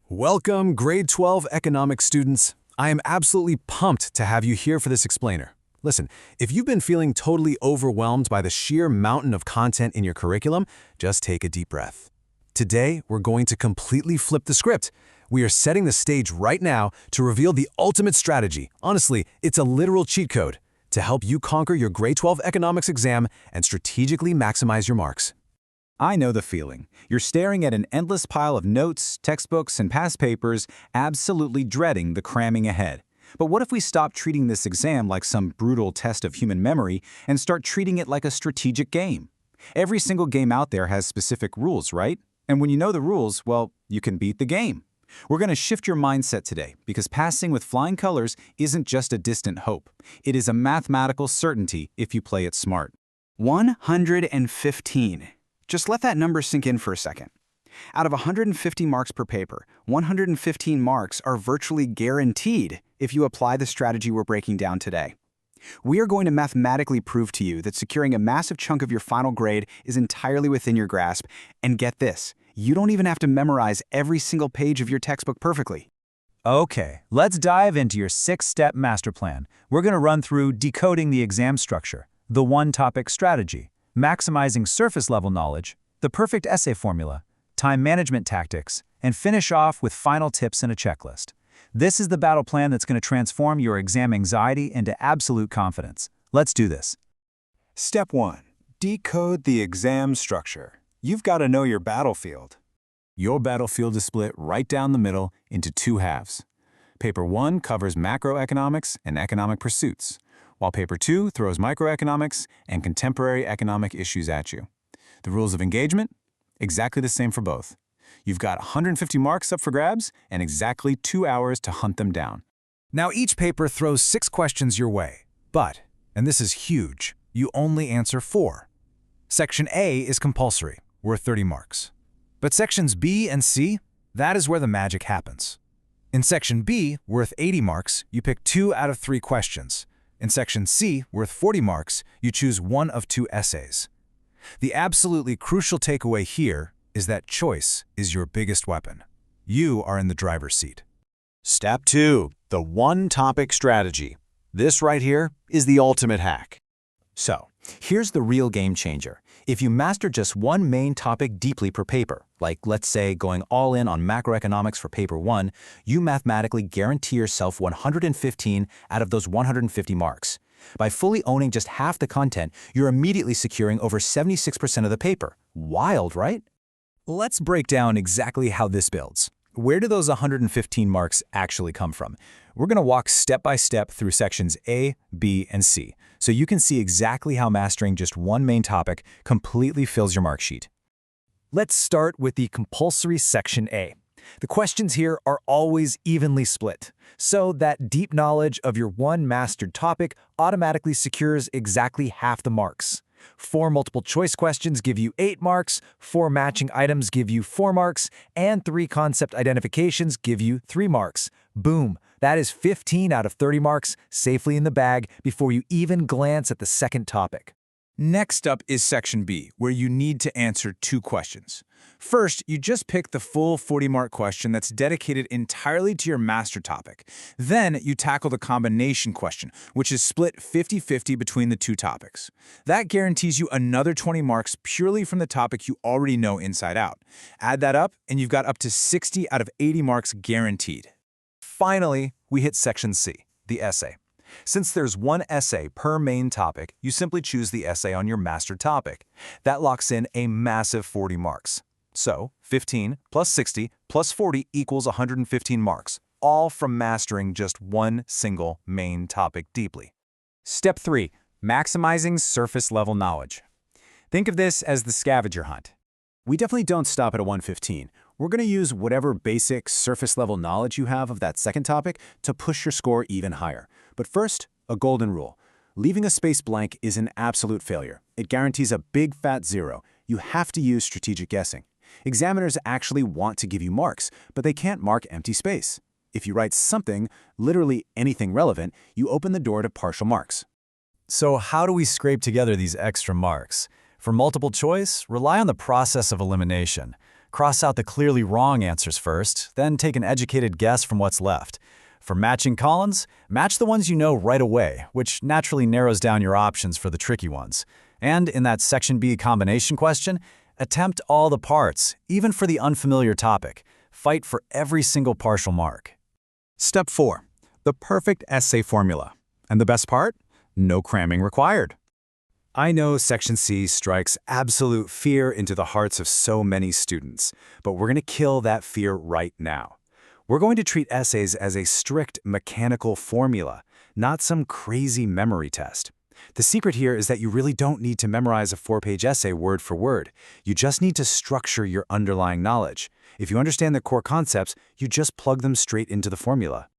Welcome, grade 12 economics students. I am absolutely pumped to have you here for this explainer. Listen, if you've been feeling totally overwhelmed by the sheer mountain of content in your curriculum, just take a deep breath. Today, we're going to completely flip the script. We are setting the stage right now to reveal the ultimate strategy. Honestly, it's a literal cheat code to help you conquer your grade 12 economics exam and strategically maximize your marks. I know the feeling. You're staring at an endless pile of notes, textbooks, and past papers, absolutely dreading the cramming ahead. But what if we stop treating this exam like some brutal test of human memory and start treating it like a strategic game? Every single game out there has specific rules, right? And when you know the rules, well, you can beat the game. We're going to shift your mindset today because passing with flying colors isn't just a distant hope. It is a mathematical certainty if you play it smart. 115. Just let that number sink in for a second. Out of 150 marks per paper, 115 marks are virtually guaranteed if you apply the strategy we're breaking down today. We are going to mathematically prove to you that securing a massive chunk of your final grade is entirely within your grasp, and get this, you don't even have to memorize every single page of your textbook perfectly. Okay, let's dive into your 6-step master plan. We're going to run through decoding the exam structure, the one-topic strategy, maximizing surface-level knowledge, the perfect essay formula, time management tactics, and finish off with final tips and a checklist. This is the battle plan that's going to transform your exam anxiety into absolute confidence. Let's do this. Step 1. Decode the exam structure. You've got to know your battlefield. Your battlefield is split right down the middle into two halves. Paper 1 covers macroeconomics and economic pursuits, while Paper 2 throws microeconomics and contemporary economic issues at you. The rules of engagement? Exactly the same for both. You've got 150 marks up for grabs and exactly 2 hours to hunt them down. Now each paper throws 6 questions your way, but, and this is huge, you only answer 4. Section A is compulsory, worth 30 marks. But sections B and C, that is where the magic happens. In Section B, worth 80 marks, you pick 2 out of 3 questions. In Section C, worth 40 marks, you choose 1 of 2 essays. The absolutely crucial takeaway here is that choice is your biggest weapon. You are in the driver's seat. Step 2. The one-topic strategy. This right here is the ultimate hack. So, here's the real game changer. If you master just one main topic deeply per paper, like let's say going all in on macroeconomics for Paper 1, you mathematically guarantee yourself 115 out of those 150 marks. By fully owning just half the content, you're immediately securing over 76% of the paper. Wild, right? Let's break down exactly how this builds. Where do those 115 marks actually come from? We're going to walk step by step through sections A, B, and C, so you can see exactly how mastering just one main topic completely fills your mark sheet. Let's start with the compulsory section A. The questions here are always evenly split, so that deep knowledge of your one mastered topic automatically secures exactly half the marks. 4 multiple choice questions give you 8 marks, 4 matching items give you 4 marks, and 3 concept identifications give you 3 marks. Boom! That is 15 out of 30 marks safely in the bag before you even glance at the second topic. Next up is Section B, where you need to answer 2 questions. First, you just pick the full 40-mark question that's dedicated entirely to your master topic. Then, you tackle the combination question, which is split 50-50 between the 2 topics. That guarantees you another 20 marks purely from the topic you already know inside out. Add that up, and you've got up to 60 out of 80 marks guaranteed. Finally, we hit Section C, the essay. Since there's one essay per main topic, you simply choose the essay on your master topic. That locks in a massive 40 marks. So, 15 plus 60 plus 40 equals 115 marks, all from mastering just one single main topic deeply. Step 3. Maximizing surface-level knowledge. Think of this as the scavenger hunt. We definitely don't stop at a 115. We're going to use whatever basic surface-level knowledge you have of that second topic to push your score even higher. But first, a golden rule. Leaving a space blank is an absolute failure. It guarantees a big fat 0. You have to use strategic guessing. Examiners actually want to give you marks, but they can't mark empty space. If you write something, literally anything relevant, you open the door to partial marks. So how do we scrape together these extra marks? For multiple choice, rely on the process of elimination. Cross out the clearly wrong answers first, then take an educated guess from what's left. For matching columns, match the ones you know right away, which naturally narrows down your options for the tricky ones. And in that Section B combination question, attempt all the parts, even for the unfamiliar topic. Fight for every single partial mark. Step 4. The perfect essay formula. And the best part? No cramming required. I know Section C strikes absolute fear into the hearts of so many students, but we're going to kill that fear right now. We're going to treat essays as a strict mechanical formula, not some crazy memory test. The secret here is that you really don't need to memorize a 4-page essay word for word. You just need to structure your underlying knowledge. If you understand the core concepts, you just plug them straight into the formula.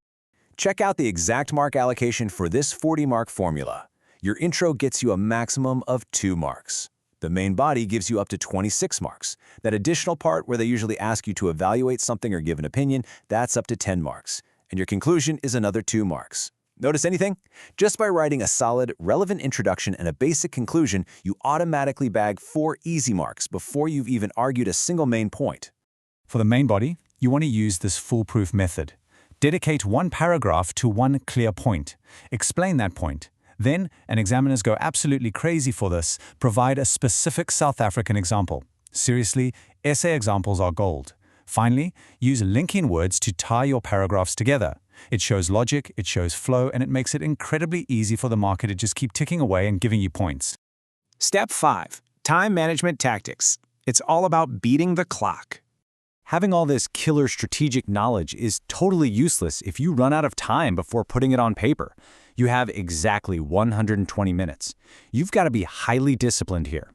Check out the exact mark allocation for this 40-mark formula. Your intro gets you a maximum of 2 marks. The main body gives you up to 26 marks. That additional part where they usually ask you to evaluate something or give an opinion, that's up to 10 marks. And your conclusion is another 2 marks. Notice anything? Just by writing a solid, relevant introduction and a basic conclusion, you automatically bag 4 easy marks before you've even argued a single main point. For the main body, you want to use this foolproof method. Dedicate one paragraph to one clear point. Explain that point. Then, and examiners go absolutely crazy for this, provide a specific South African example. Seriously, essay examples are gold. Finally, use linking words to tie your paragraphs together. It shows logic, it shows flow, and it makes it incredibly easy for the marker to just keep ticking away and giving you points. Step 5. Time management tactics. It's all about beating the clock. Having all this killer strategic knowledge is totally useless if you run out of time before putting it on paper. You have exactly 120 minutes. You've got to be highly disciplined here.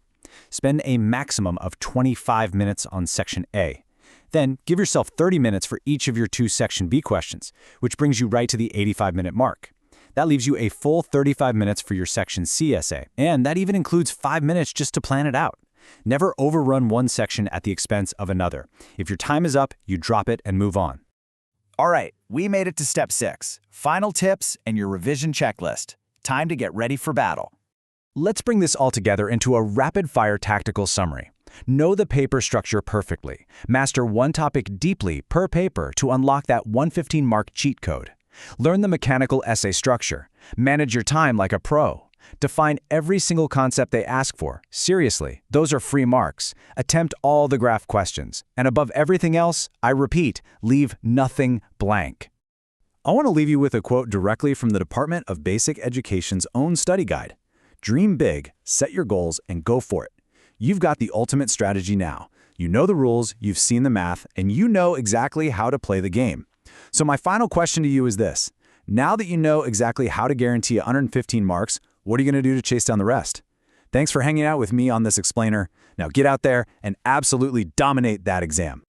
Spend a maximum of 25 minutes on Section A. Then give yourself 30 minutes for each of your 2 Section B questions, which brings you right to the 85-minute mark. That leaves you a full 35 minutes for your Section C essay, and that even includes 5 minutes just to plan it out. Never overrun one section at the expense of another. If your time is up, you drop it and move on. All right, we made it to Step 6. Final tips and your revision checklist. Time to get ready for battle. Let's bring this all together into a rapid-fire tactical summary. Know the paper structure perfectly. Master one topic deeply per paper to unlock that 115-mark cheat code. Learn the mechanical essay structure. Manage your time like a pro. Define every single concept they ask for. Seriously, those are free marks. Attempt all the graph questions. And above everything else, I repeat, leave nothing blank. I want to leave you with a quote directly from the Department of Basic Education's own study guide. Dream big, set your goals, and go for it. You've got the ultimate strategy now. You know the rules, you've seen the math, and you know exactly how to play the game. So my final question to you is this. Now that you know exactly how to guarantee 115 marks, what are you going to do to chase down the rest? Thanks for hanging out with me on this explainer. Now get out there and absolutely dominate that exam.